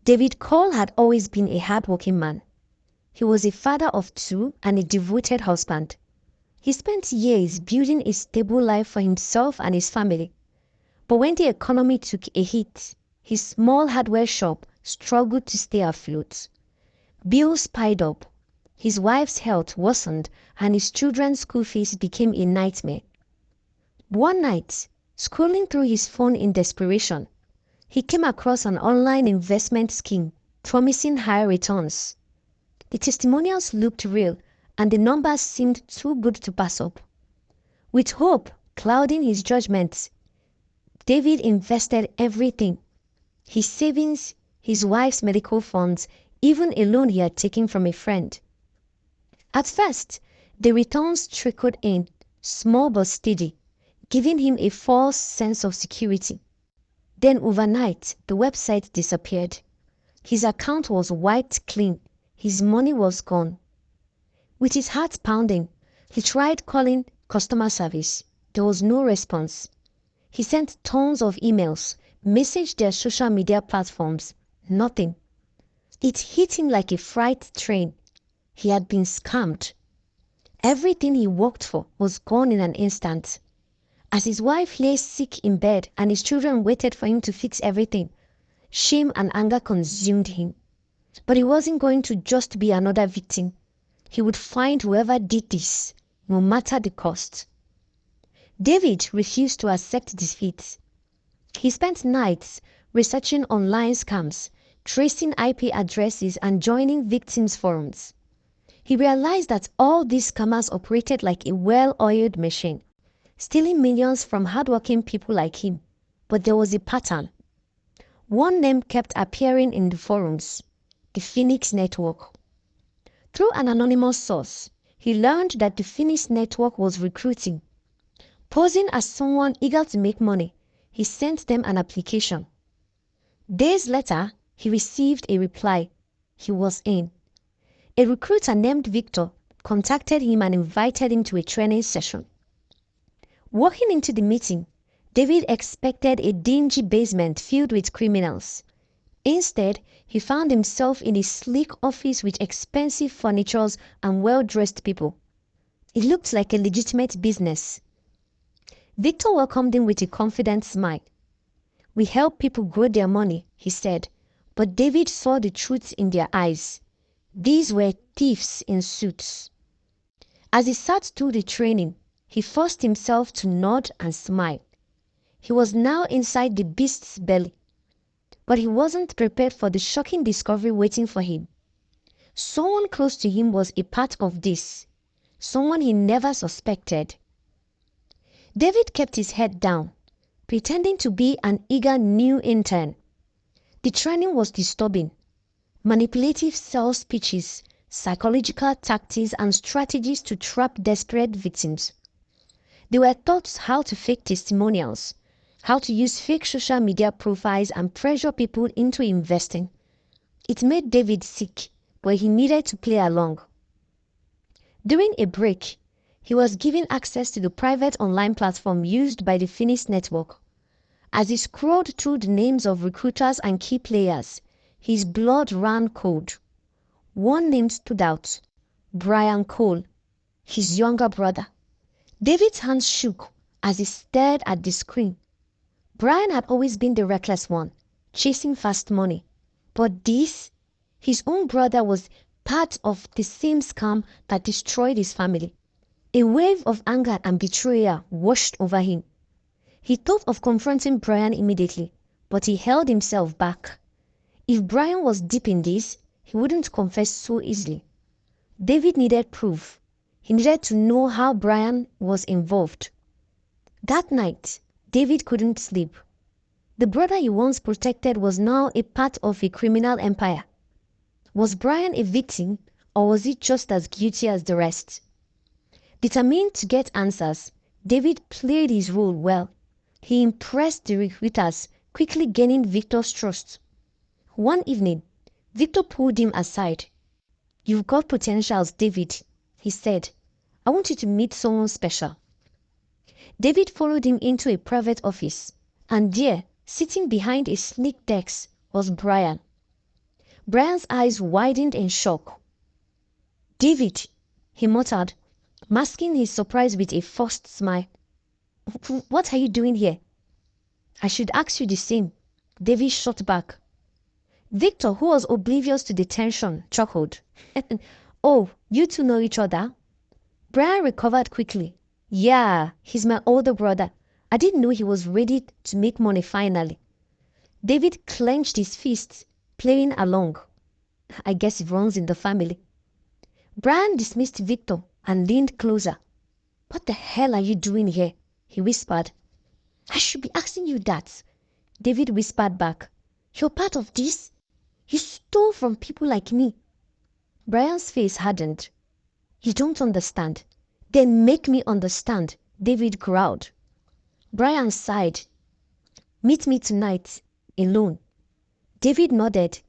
David Cole had always been a hardworking man. He was a father of two and a devoted husband. He spent years building a stable life for himself and his family. But when the economy took a hit, his small hardware shop struggled to stay afloat. Bills piled up, his wife's health worsened, and his children's school fees became a nightmare. One night, scrolling through his phone in desperation, he came across an online investment scheme promising high returns. The testimonials looked real, and the numbers seemed too good to pass up. With hope clouding his judgment, David invested everything: his savings, his wife's medical funds, even a loan he had taken from a friend. At first, the returns trickled in, small but steady, giving him a false sense of security. Then overnight, the website disappeared. His account was wiped clean. His money was gone. With his heart pounding, he tried calling customer service. There was no response. He sent tons of emails, messaged their social media platforms. Nothing. It hit him like a freight train. He had been scammed. Everything he worked for was gone in an instant. As his wife lay sick in bed and his children waited for him to fix everything, shame and anger consumed him. But he wasn't going to just be another victim. He would find whoever did this, no matter the cost. David refused to accept defeat. He spent nights researching online scams, tracing IP addresses, and joining victims' forums. He realized that all these scammers operated like a well-oiled machine, stealing millions from hardworking people like him. But there was a pattern. One name kept appearing in the forums: the Phoenix Network. Through an anonymous source, he learned that the Phoenix Network was recruiting. Posing as someone eager to make money, he sent them an application. Days later, he received a reply. He was in. A recruiter named Victor contacted him and invited him to a training session. Walking into the meeting, David expected a dingy basement filled with criminals. Instead, he found himself in a sleek office with expensive furniture and well-dressed people. It looked like a legitimate business. Victor welcomed him with a confident smile. "We help people grow their money," he said, but David saw the truth in their eyes. These were thieves in suits. As he sat through the training, he forced himself to nod and smile. He was now inside the beast's belly. But he wasn't prepared for the shocking discovery waiting for him. Someone close to him was a part of this, someone he never suspected. David kept his head down, pretending to be an eager new intern. The training was disturbing. Manipulative sales pitches, psychological tactics, and strategies to trap desperate victims. They were taught how to fake testimonials, how to use fake social media profiles and pressure people into investing. It made David sick, but he needed to play along. During a break, he was given access to the private online platform used by the Phoenix Network. As he scrolled through the names of recruiters and key players, his blood ran cold. One name stood out: Brian Cole, his younger brother. David's hands shook as he stared at the screen. Brian had always been the reckless one, chasing fast money. But this, his own brother, was part of the same scam that destroyed his family. A wave of anger and betrayal washed over him. He thought of confronting Brian immediately, but he held himself back. If Brian was deep in this, he wouldn't confess so easily. David needed proof. He needed to know how Brian was involved. That night, David couldn't sleep. The brother he once protected was now a part of a criminal empire. Was Brian a victim, or was he just as guilty as the rest? Determined to get answers, David played his role well. He impressed the recruiters, quickly gaining Victor's trust. One evening, Victor pulled him aside. "You've got potentials, David," he said. "I want you to meet someone special." David followed him into a private office, and there, sitting behind a sleek desk, was Brian. Brian's eyes widened in shock. David, he muttered, masking his surprise with a forced smile. What are you doing here? I should ask you the same, David shot back. Victor, who was oblivious to the tension, chuckled. Oh, you two know each other? Brian recovered quickly. Yeah, he's my older brother. I didn't know he was ready to make money finally. David clenched his fists, playing along. I guess it runs in the family. Brian dismissed Victor and leaned closer. What the hell are you doing here? He whispered. I should be asking you that. David whispered back. You're part of this? You stole from people like me. Brian's face hardened. You don't understand. Then make me understand, David growled. Brian sighed. Meet me tonight, alone. David nodded.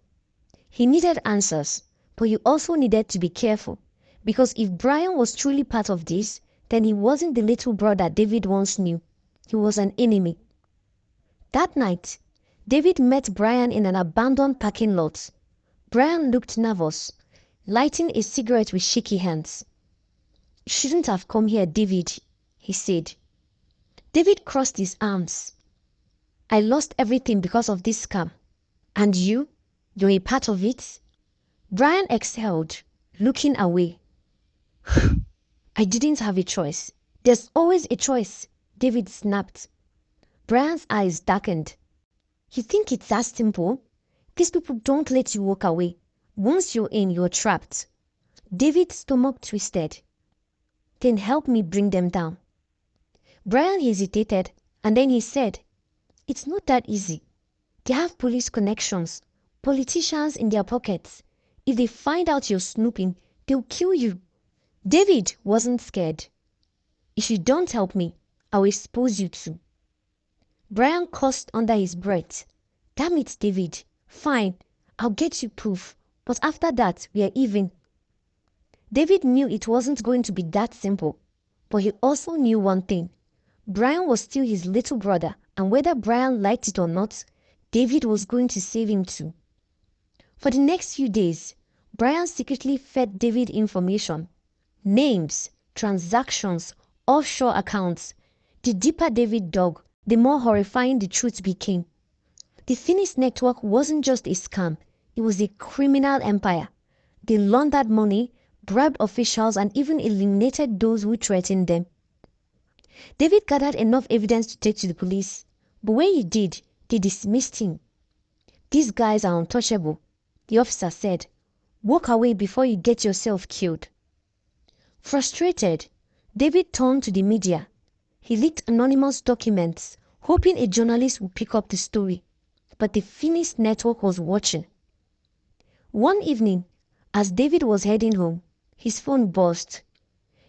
He needed answers, but he also needed to be careful, because if Brian was truly part of this, then he wasn't the little brother David once knew. He was an enemy. That night, David met Brian in an abandoned parking lot. Brian looked nervous, lighting a cigarette with shaky hands. You shouldn't have come here, David, he said. David crossed his arms. I lost everything because of this scam. And you? You're a part of it? Brian exhaled, looking away. I didn't have a choice. There's always a choice, David snapped. Brian's eyes darkened. You think it's that simple? These people don't let you walk away. Once you're in, you're trapped. David's stomach twisted. Then help me bring them down. Brian hesitated, and then he said, It's not that easy. They have police connections, politicians in their pockets. If they find out you're snooping, they'll kill you. David wasn't scared. If you don't help me, I'll expose you too. Brian cursed under his breath. Damn it, David. Fine, I'll get you proof, but after that, we're even. David knew it wasn't going to be that simple, but he also knew one thing. Brian was still his little brother, and whether Brian liked it or not, David was going to save him too. For the next few days, Brian secretly fed David information. Names, transactions, offshore accounts. The deeper David dug, the more horrifying the truth became. The Finnish network wasn't just a scam, it was a criminal empire. They laundered money, bribed officials, and even eliminated those who threatened them. David gathered enough evidence to take to the police, but when he did, they dismissed him. These guys are untouchable, the officer said. Walk away before you get yourself killed. Frustrated, David turned to the media. He leaked anonymous documents, hoping a journalist would pick up the story. But the Finnish network was watching. One evening, as David was heading home, his phone buzzed.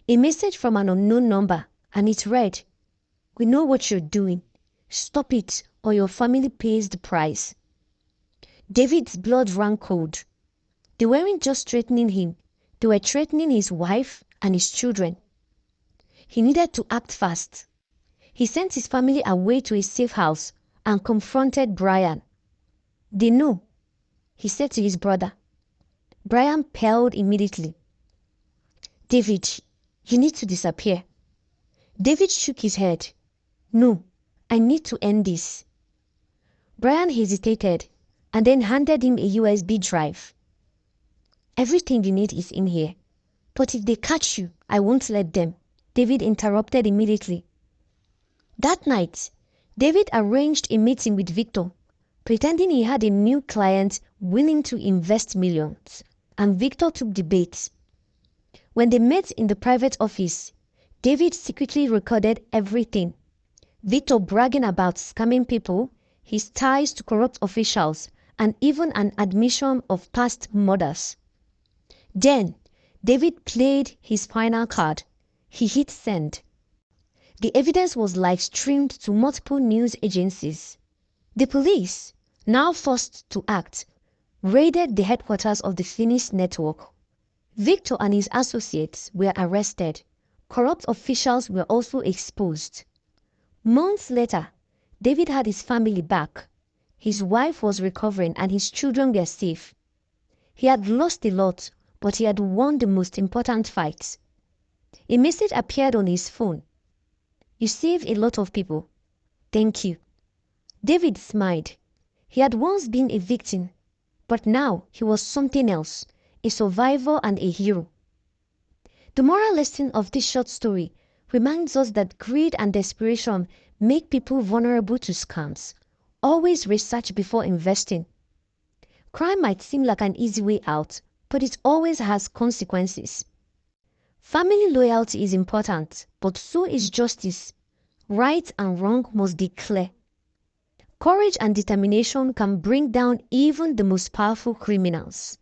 A message from an unknown number, and it read, We know what you're doing. Stop it, or your family pays the price. David's blood ran cold. They weren't just threatening him, they were threatening his wife and his children. He needed to act fast. He sent his family away to a safe house and confronted Brian. They know, he said to his brother. Brian paled immediately. David, you need to disappear. David shook his head. No, I need to end this. Brian hesitated and then handed him a USB drive. Everything you need is in here. But if they catch you, I won't let them. David interrupted immediately. That night, David arranged a meeting with Victor, pretending he had a new client willing to invest millions, and Victor took the bait. When they met in the private office, David secretly recorded everything. Victor bragging about scamming people, his ties to corrupt officials, and even an admission of past murders. Then, David played his final card. He hit send. The evidence was live-streamed to multiple news agencies. The police, now forced to act, raided the headquarters of the Finnish network. Victor and his associates were arrested. Corrupt officials were also exposed. Months later, David had his family back. His wife was recovering and his children were safe. He had lost a lot, but he had won the most important fight. A message appeared on his phone. "You saved a lot of people. Thank you." David smiled. He had once been a victim, but now he was something else, a survivor and a hero. The moral lesson of this short story reminds us that greed and desperation make people vulnerable to scams. Always research before investing. Crime might seem like an easy way out, but it always has consequences. Family loyalty is important, but so is justice. Right and wrong must be clear. Courage and determination can bring down even the most powerful criminals.